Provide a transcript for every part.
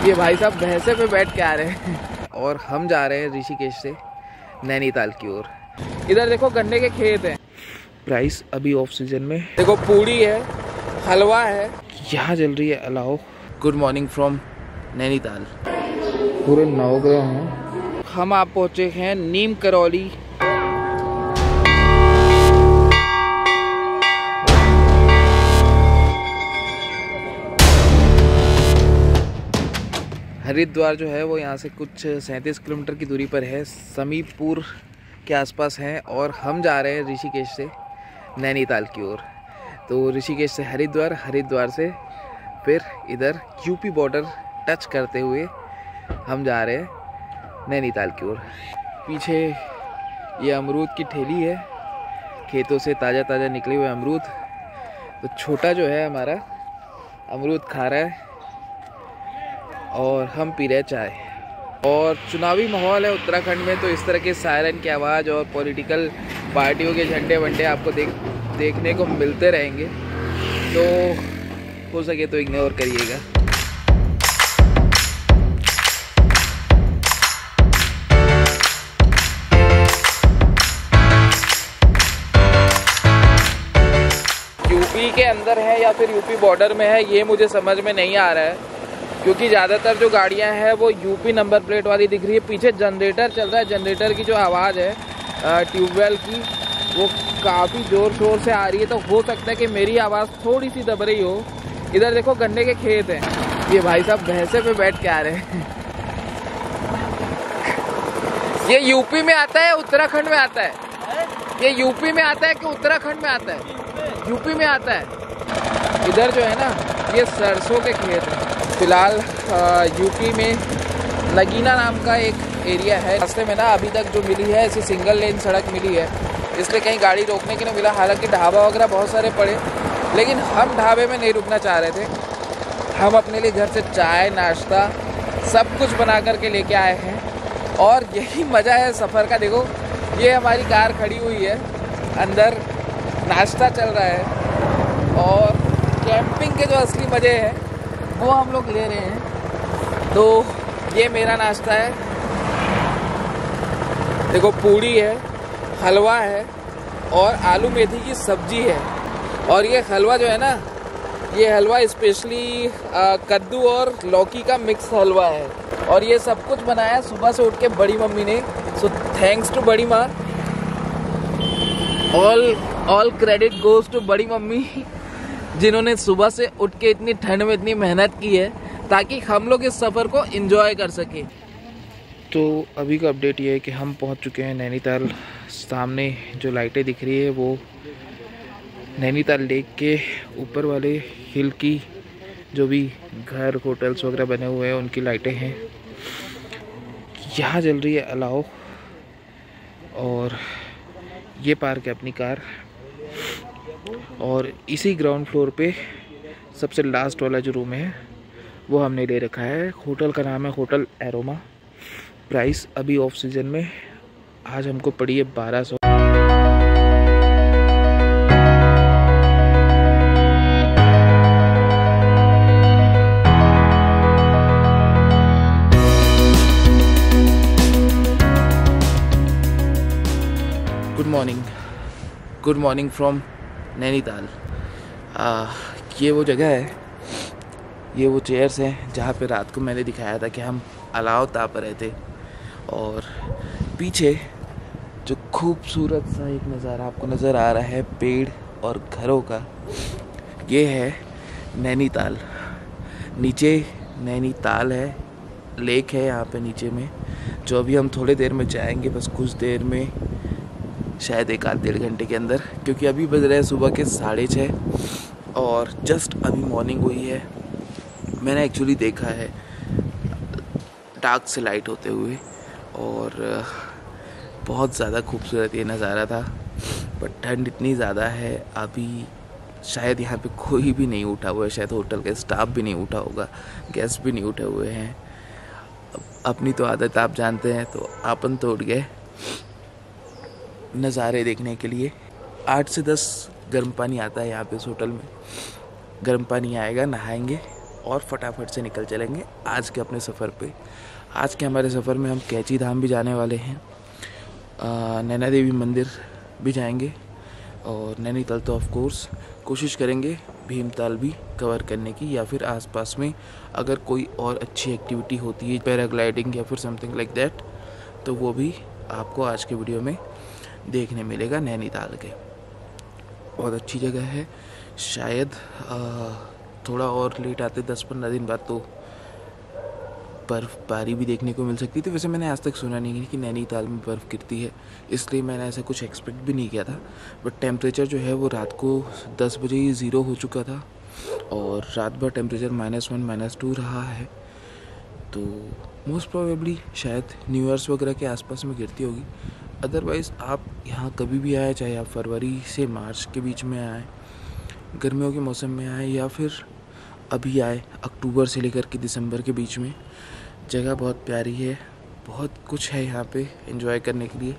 ये भाई साहब भैंसे पे बैठ के आ रहे हैं और हम जा रहे हैं ऋषिकेश से नैनीताल की ओर। इधर देखो गन्ने के खेत हैं। प्राइस अभी ऑफ सीजन में। देखो पूड़ी है, हलवा है, यहाँ चल रही है अलाव। Good morning from Nainital. पूरे 9 ग्रह हैं। हम आप पहुँचे हैं नीम करौली। हरिद्वार जो है वो यहाँ से कुछ 37 किलोमीटर की दूरी पर है, समीपुर के आसपास है। और हम जा रहे हैं ऋषिकेश से नैनीताल की ओर। तो ऋषिकेश से हरिद्वार, हरिद्वार से फिर इधर यूपी बॉर्डर टच करते हुए हम जा रहे हैं नैनीताल की ओर। पीछे ये अमरूद की ठेली है, खेतों से ताज़ा ताज़ा निकले हुए अमरूद। तो छोटा जो है हमारा अमरूद खा रहा है और हम पी रहे चाय। और चुनावी माहौल है उत्तराखंड में, तो इस तरह के सायरन की आवाज़ और पॉलिटिकल पार्टियों के झंडे वंडे आपको देखने को मिलते रहेंगे। तो हो सके तो इग्नोर करिएगा। यूपी के अंदर है या फिर यूपी बॉर्डर में है, ये मुझे समझ में नहीं आ रहा है, क्योंकि ज़्यादातर जो गाड़ियां हैं वो यूपी नंबर प्लेट वाली दिख रही है। पीछे जनरेटर चल रहा है, जनरेटर की जो आवाज़ है ट्यूबवेल की वो काफ़ी ज़ोर शोर से आ रही है। तो हो सकता है कि मेरी आवाज़ थोड़ी सी दब रही हो। इधर देखो गन्ने के खेत हैं। ये भाई साहब भैंसे पे बैठ के आ रहे हैं। ये यूपी में आता है, उत्तराखंड में आता है? ये यूपी में आता है कि उत्तराखंड में आता है? यूपी में आता है। इधर जो है ना ये सरसों के खेत हैं। फिलहाल यूपी में नगीना नाम का एक एरिया है। रास्ते में ना अभी तक जो मिली है ऐसी सिंगल लेन सड़क मिली है, इसलिए कहीं गाड़ी रोकने के लिए मिला। हालांकि ढाबा वगैरह बहुत सारे पड़े, लेकिन हम ढाबे में नहीं रुकना चाह रहे थे। हम अपने लिए घर से चाय नाश्ता सब कुछ बना करके लेके आए हैं और यही मज़ा है सफ़र का। देखो ये हमारी कार खड़ी हुई है, अंदर नाश्ता चल रहा है और कैंपिंग के जो असली मज़े हैं वो हम लोग ले रहे हैं। तो ये मेरा नाश्ता है। देखो पूड़ी है, हलवा है और आलू मेथी की सब्जी है। और ये हलवा जो है ना, ये हलवा स्पेशली कद्दू और लौकी का मिक्स हलवा है। और ये सब कुछ बनाया सुबह से उठ के बड़ी मम्मी ने। सो थैंक्स टू बड़ी माँ। ऑल क्रेडिट गोज टू बड़ी मम्मी, जिन्होंने सुबह से उठ के इतनी ठंड में इतनी मेहनत की है ताकि हम लोग इस सफ़र को एंजॉय कर सकें। तो अभी का अपडेट ये है कि हम पहुंच चुके हैं नैनीताल। सामने जो लाइटें दिख रही है वो नैनीताल लेक के ऊपर वाले हिल की जो भी घर होटल्स वगैरह बने हुए हैं उनकी लाइटें हैं। यहाँ चल रही है अलाव और ये पार्क है अपनी कार। और इसी ग्राउंड फ्लोर पे सबसे लास्ट वाला जो रूम है वो हमने ले रखा है। होटल का नाम है होटल एरोमा। प्राइस अभी ऑफ सीजन में आज हमको पड़ी है 1200। Good morning from Nainital. ये वो जगह है, ये वो चेयर्स हैं जहाँ पे रात को मैंने दिखाया था कि हम अलाव ताप रहे थे। और पीछे जो खूबसूरत सा एक नज़ारा आपको नज़र आ रहा है पेड़ और घरों का, ये है नैनीताल। नीचे नैनीताल है, लेक है यहाँ पे नीचे में, जो अभी हम थोड़ी देर में जाएंगे, बस कुछ देर में, शायद 1-1.5 घंटे के अंदर, क्योंकि अभी बज रहे हैं सुबह के 6:30 और जस्ट अभी मॉर्निंग हुई है। मैंने एक्चुअली देखा है डार्क से लाइट होते हुए और बहुत ज़्यादा खूबसूरत ये नज़ारा था। बट ठंड इतनी ज़्यादा है अभी, शायद यहाँ पे कोई भी नहीं उठा हुआ है, शायद होटल का स्टाफ भी नहीं उठा होगा, गेस्ट भी नहीं उठे हुए हैं। अपनी तो आदत आप जानते हैं, तो आपन तो उठ गए नज़ारे देखने के लिए। 8 से 10 गर्म पानी आता है यहाँ पे इस होटल में। गर्म पानी आएगा, नहाएंगे और फटाफट से निकल चलेंगे आज के अपने सफ़र पे। आज के हमारे सफ़र में हम कैची धाम भी जाने वाले हैं, नैना देवी मंदिर भी जाएंगे और नैनीताल तो ऑफ कोर्स कोशिश करेंगे भीमताल भी कवर करने की, या फिर आसपास में अगर कोई और अच्छी एक्टिविटी होती है पैराग्लाइडिंग या फिर समथिंग लाइक दैट, तो वो भी आपको आज के वीडियो में देखने मिलेगा। नैनीताल के बहुत अच्छी जगह है, शायद थोड़ा और लेट आते 10-15 दिन बाद तो बर्फ़बारी भी देखने को मिल सकती थी। वैसे मैंने आज तक सुना नहीं है कि नैनीताल में बर्फ़ गिरती है, इसलिए मैंने ऐसा कुछ एक्सपेक्ट भी नहीं किया था। बट टेम्परेचर जो है वो रात को 10 बजे ही 0 हो चुका था और रात भर टेम्परेचर -1 -2 रहा है। तो मोस्ट प्रोबेबली शायद न्यू ईयर्स वगैरह के आसपास में गिरती होगी। अदरवाइज़ आप यहाँ कभी भी आए, चाहे आप फरवरी से मार्च के बीच में आए, गर्मियों के मौसम में आए, या फिर अभी आए अक्टूबर से लेकर के दिसंबर के बीच में, जगह बहुत प्यारी है, बहुत कुछ है यहाँ पे एंजॉय करने के लिए।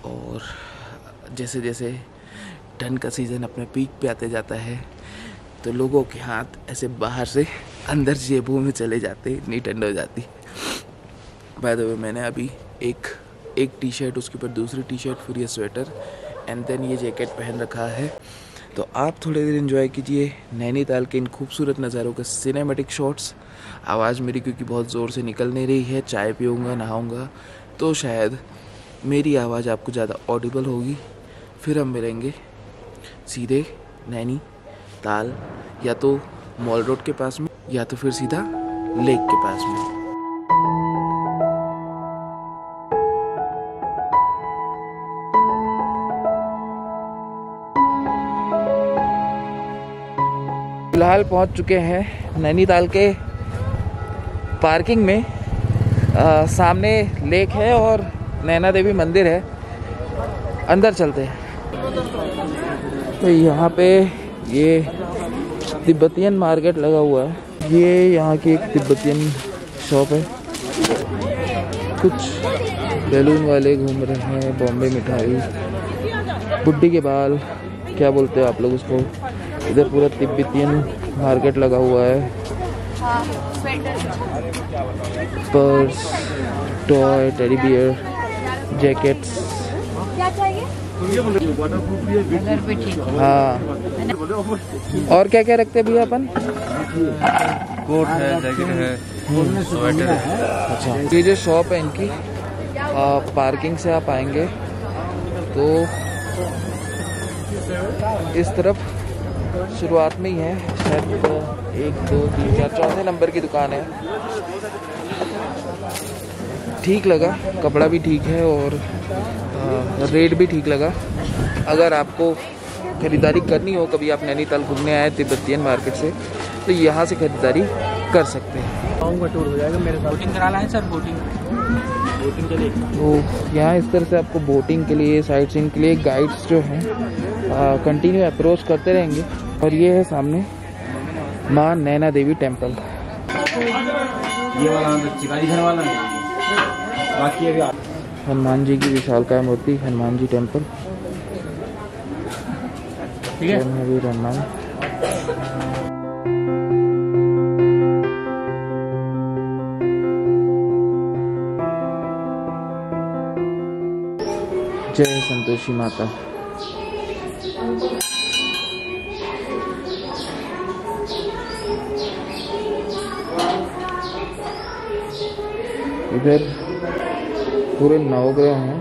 और जैसे जैसे ठंड का सीज़न अपने पीक पे आते जाता है तो लोगों के हाथ ऐसे बाहर से अंदर जेबों में चले जाते, इतनी ठंड हो जाती। बाय द वे मैंने अभी एक टी शर्ट, उसके ऊपर दूसरी टी शर्ट, फिर ये स्वेटर एंड देन ये जैकेट पहन रखा है। तो आप थोड़ी देर एंजॉय कीजिए नैनीताल के इन खूबसूरत नज़ारों का सिनेमैटिक शॉट्स। आवाज़ मेरी क्योंकि बहुत ज़ोर से निकल नहीं रही है, चाय पीऊँगा, नहाऊँगा, तो शायद मेरी आवाज़ आपको ज़्यादा ऑडिबल होगी। फिर हम मिलेंगे सीधे नैनीताल, या तो मॉल रोड के पास में, या तो फिर सीधा लेक के पास में। फिलहाल पहुंच चुके हैं नैनीताल के पार्किंग में। सामने लेक है और नैना देवी मंदिर है, अंदर चलते हैं। तो यहाँ पे ये तिब्बतियन मार्केट लगा हुआ है, ये यहाँ की एक तिब्बतियन शॉप है। कुछ बैलून वाले घूम रहे हैं, बॉम्बे मिठाई, बुड्ढी के बाल, क्या बोलते हो आप लोग उसको। इधर पूरा तिब्बतियन मार्केट लगा हुआ है। Purse, toy, teddy bear, jackets, क्या चाहिए? हाँ। और क्या क्या रखते हैं भैया अपन? कोट है, जैकेट है, स्वेटर है। अच्छा, ये जो शॉप है इनकी, पार्किंग से आप आएंगे तो इस तरफ शुरुआत में ही है, शायद 1 2 3 4 चौथे नंबर की दुकान है। ठीक लगा, कपड़ा भी ठीक है और रेट भी ठीक लगा। अगर आपको खरीदारी करनी हो, कभी आप नैनीताल घूमने आए तिब्बतियन मार्केट से, तो यहाँ से खरीदारी कर सकते हैं। टूर हो जाएगा मेरे साथ। बोटिंग कराना है सर, बोटिंग के लिए। तो यहाँ इस तरह से आपको बोटिंग के लिए, साइट सीइंग के लिए गाइड्स जो हैं कंटिन्यू अप्रोच करते रहेंगे। और ये है सामने माँ नैना देवी टेम्पल। ये वाला चिकारी घर वाला है, बाकी अभी हनुमान जी की विशालकाय मूर्ति, हनुमान जी टेम्पल, ठीक है। महावीर हनुमान। जय संतोषी माता। इधर पूरे नवग्रह हैं।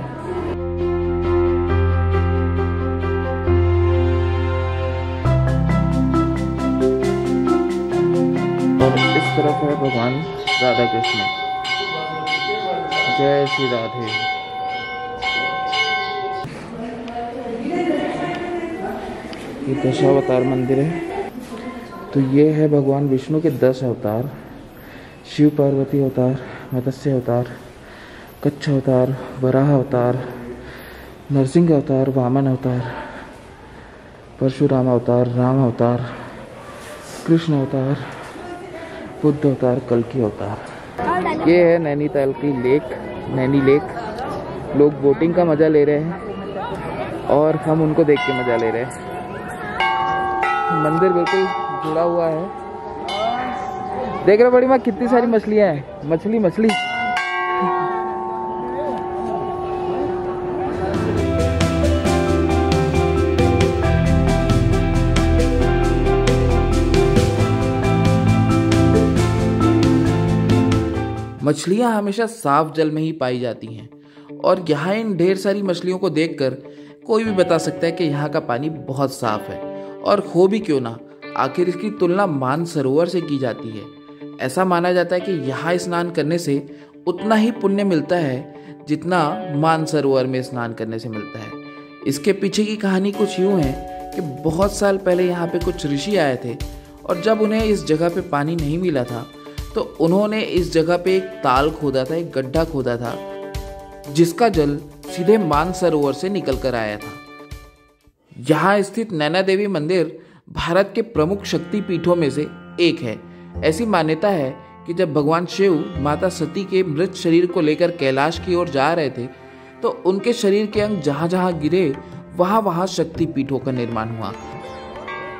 और इस तरफ है भगवान राधा कृष्ण। जय श्री राधे। ये दशावतार मंदिर है। तो ये है भगवान विष्णु के 10 अवतार, शिव पार्वती अवतार, मत्स्य अवतार, कच्छ अवतार, वराह अवतार, नरसिंह अवतार, वामन अवतार, परशुराम अवतार, राम अवतार, कृष्ण अवतार, बुद्ध अवतार, कल्कि अवतार। ये है नैनीताल की लेक, नैनी लेक। लोग बोटिंग का मज़ा ले रहे हैं और हम उनको देख के मज़ा ले रहे हैं। मंदिर बिल्कुल जुड़ा हुआ है देख रहे बड़ी माँ कितनी सारी मछलियाँ हैं, मछली मछली। मछलियाँ हमेशा साफ जल में ही पाई जाती हैं और यहाँ इन ढेर सारी मछलियों को देखकर कोई भी बता सकता है कि यहाँ का पानी बहुत साफ है। और हो भी क्यों ना, आखिर इसकी तुलना मानसरोवर से की जाती है। ऐसा माना जाता है कि यहाँ स्नान करने से उतना ही पुण्य मिलता है जितना मानसरोवर में स्नान करने से मिलता है। इसके पीछे की कहानी कुछ यूँ है कि बहुत साल पहले यहाँ पे कुछ ऋषि आए थे और जब उन्हें इस जगह पे पानी नहीं मिला था तो उन्होंने इस जगह पे एक ताल खोदा था, एक गड्ढा खोदा था जिसका जल सीधे मानसरोवर से निकल कर आया था। यहाँ स्थित नैना देवी मंदिर भारत के प्रमुख शक्ति पीठों में से एक है। ऐसी मान्यता है कि जब भगवान शिव माता सती के मृत शरीर को लेकर कैलाश की ओर जा रहे थे तो उनके शरीर के अंग जहाँ जहाँ गिरे वहाँ वहाँ शक्ति पीठों का निर्माण हुआ।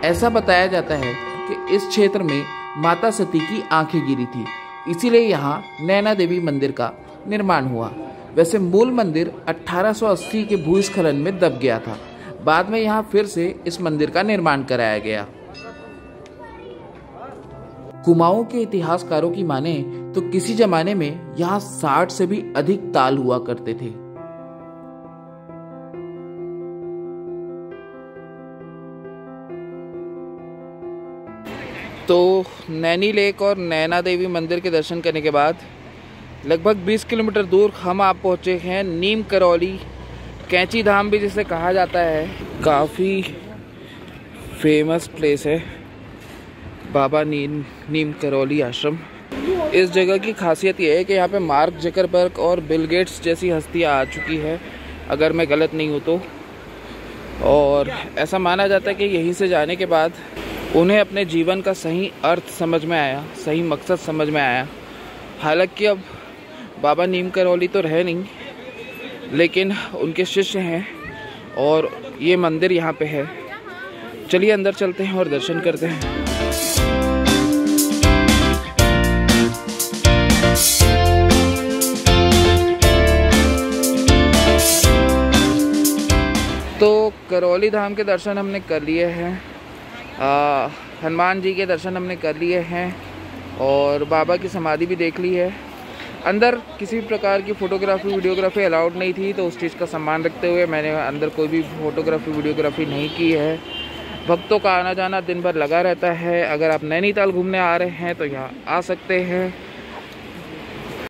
ऐसा बताया जाता है कि इस क्षेत्र में माता सती की आंखें गिरी थी, इसीलिए यहाँ नैना देवी मंदिर का निर्माण हुआ। वैसे मूल मंदिर 1880 के भूस्खलन में दब गया था। बाद में यहाँ फिर से इस मंदिर का निर्माण कराया गया। कुमाऊं के इतिहासकारों की माने तो किसी जमाने में यहाँ 60 से भी अधिक ताल हुआ करते थे। तो नैनी लेक और नैना देवी मंदिर के दर्शन करने के बाद लगभग 20 किलोमीटर दूर हम आप पहुँचे हैं नीम करौली, कैंची धाम भी जिसे कहा जाता है। काफ़ी फेमस प्लेस है बाबा नीम करौली आश्रम। इस जगह की खासियत यह है कि यहाँ पे मार्क जकरबर्ग और बिल गेट्स जैसी हस्तियाँ आ चुकी है, अगर मैं गलत नहीं हूँ तो। और ऐसा माना जाता है कि यहीं से जाने के बाद उन्हें अपने जीवन का सही अर्थ समझ में आया, सही मकसद समझ में आया। हालांकि अब बाबा नीम करौली तो रहे नहीं, लेकिन उनके शिष्य हैं और ये मंदिर यहाँ पे है। चलिए अंदर चलते हैं और दर्शन करते हैं। तो करौली धाम के दर्शन हमने कर लिए हैं, हनुमान जी के दर्शन हमने कर लिए हैं और बाबा की समाधि भी देख ली है। अंदर किसी भी प्रकार की फ़ोटोग्राफी वीडियोग्राफी अलाउड नहीं थी, तो उस चीज़ का सम्मान रखते हुए मैंने अंदर कोई भी फ़ोटोग्राफी वीडियोग्राफी नहीं की है। भक्तों का आना जाना दिन भर लगा रहता है। अगर आप नैनीताल घूमने आ रहे हैं तो यहाँ आ सकते हैं।